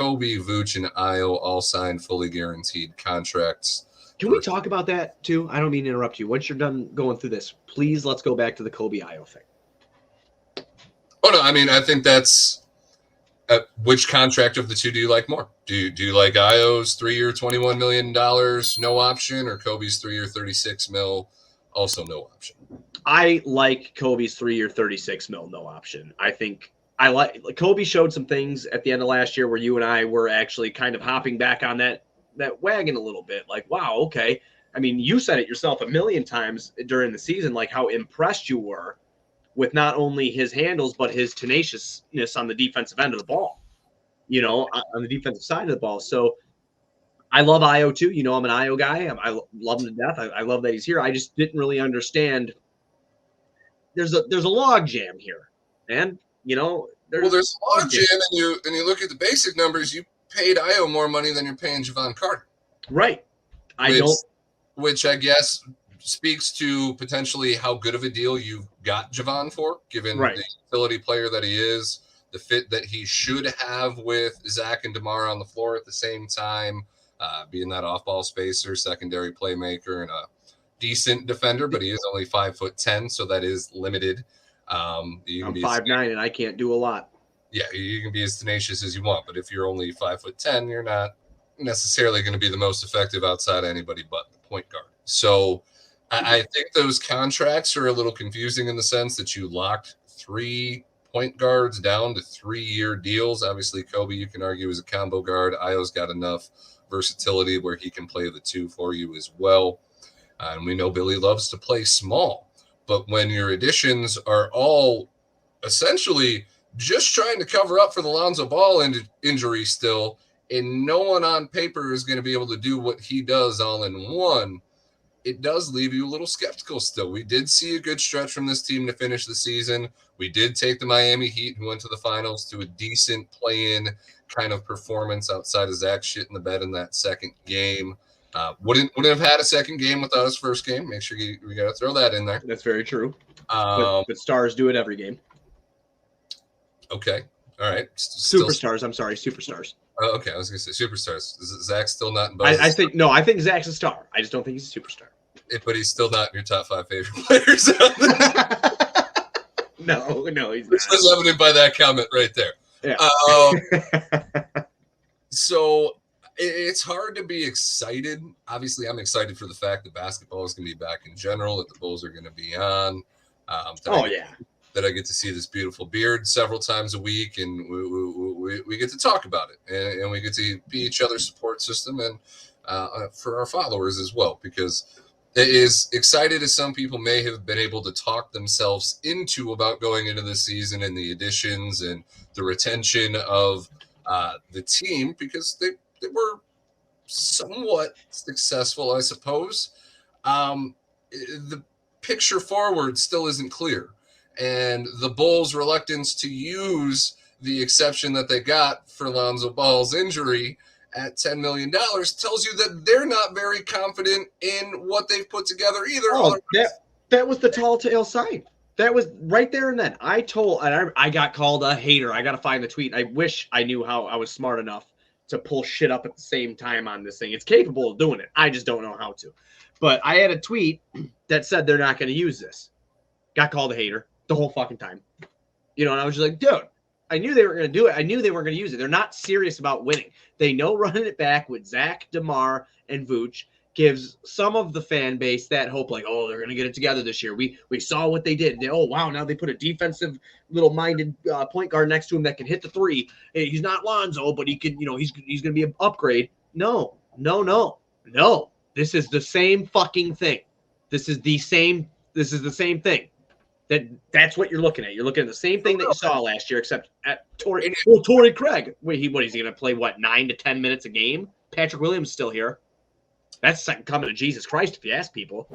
Kobe, Vooch, and Io all signed fully guaranteed contracts. Can we talk about that too? I don't mean to interrupt you. Once you're done going through this, please let's go back to the Kobe Io thing. Oh, no, I mean, I think that's which contract of the two do you like more? Do you like Io's 3-year, $21 million, no option, or Kobe's 3-year, $36 million, also no option? I like Kobe's 3-year, $36 million, no option. I think I like Kobe showed some things at the end of last year where you and I were actually kind of hopping back on that wagon a little bit. Like, wow, okay. I mean, you said it yourself a million times during the season, like how impressed you were with not only his handles, but his tenaciousness on the defensive end of the ball, on the defensive side of the ball. So I love Io too. I'm an Io guy. I love him to death. I love that he's here. I just didn't really understand. There's a log jam here. And, there's a log jam, and you look at the basic numbers, you paid Io more money than you're paying Javon Carter. Right. Which I guess speaks to potentially how good of a deal you've got Javon for, given the utility player that he is, the fit that he should have with Zach and DeMar on the floor at the same time, being that off-ball spacer, secondary playmaker, and a decent defender, but he is only 5'10", so that is limited. I'm 5'9", and I can't do a lot. Yeah, you can be as tenacious as you want, but if you're only 5'10", you're not necessarily going to be the most effective outside anybody but the point guard. So I think those contracts are a little confusing in the sense that you locked 3 point guards down to 3-year deals. Obviously, Kobe, you can argue, is a combo guard. Io's got enough versatility where he can play the 2 for you as well. And we know Billy loves to play small. But when your additions are all essentially just trying to cover up for the Lonzo Ball injury still, and no one on paper is going to be able to do what he does all in one, it does leave you a little skeptical still. We did see a good stretch from this team to finish the season. We did take the Miami Heat, who went to the finals, to a decent play-in kind of performance outside of Zach shit in the bed in that second game. Wouldn't have had a second game without his first game. Make sure we got to throw that in there. That's very true. But stars do it every game. Okay. All right. Superstars. I'm sorry. Superstars. Okay. I was going to say superstars. Is Zach still not in both? I think Zach's a star. I just don't think he's a superstar. But he's still not in your top 5 favorite players. No, he's not. Which was evident by that comment right there. Yeah. So it's hard to be excited. Obviously, I'm excited for the fact that basketball is going to be back in general, that the Bulls are going to be on. That I get to see this beautiful beard several times a week, and we get to talk about it, and we get to be each other's support system, and for our followers as well, because as excited as some people may have been able to talk themselves into about going into the season and the additions and the retention of the team, because they were somewhat successful, I suppose. The picture forward still isn't clear. And the Bulls' reluctance to use the exception that they got for Lonzo Ball's injury at $10 million tells you that they're not very confident in what they've put together either. Oh, that was the tall tale sign. That was right there and then. I got called a hater. I got to find the tweet. I wish I knew how I was smart enough to pull shit up at the same time on this thing. It's capable of doing it. I just don't know how to. But I had a tweet that said they're not going to use this. Got called a hater the whole fucking time. And I was just like, dude, I knew they were going to do it. I knew they weren't going to use it. They're not serious about winning. They know running it back with Zach, DeMar, and Vooch gives some of the fan base that hope, like, oh, they're going to get it together this year. We saw what they did. Oh, wow, now they put a defensive little-minded point guard next to him that can hit the 3. Hey, he's not Lonzo, but he can, he's going to be an upgrade. No. This is the same fucking thing. This is the same thing. That's what you're looking at. You're looking at the same thing that you saw last year, except at Torrey Craig. Wait, what is he going to play? 9 to 10 minutes a game? Patrick Williams is still here. That's second coming to Jesus Christ, if you ask people.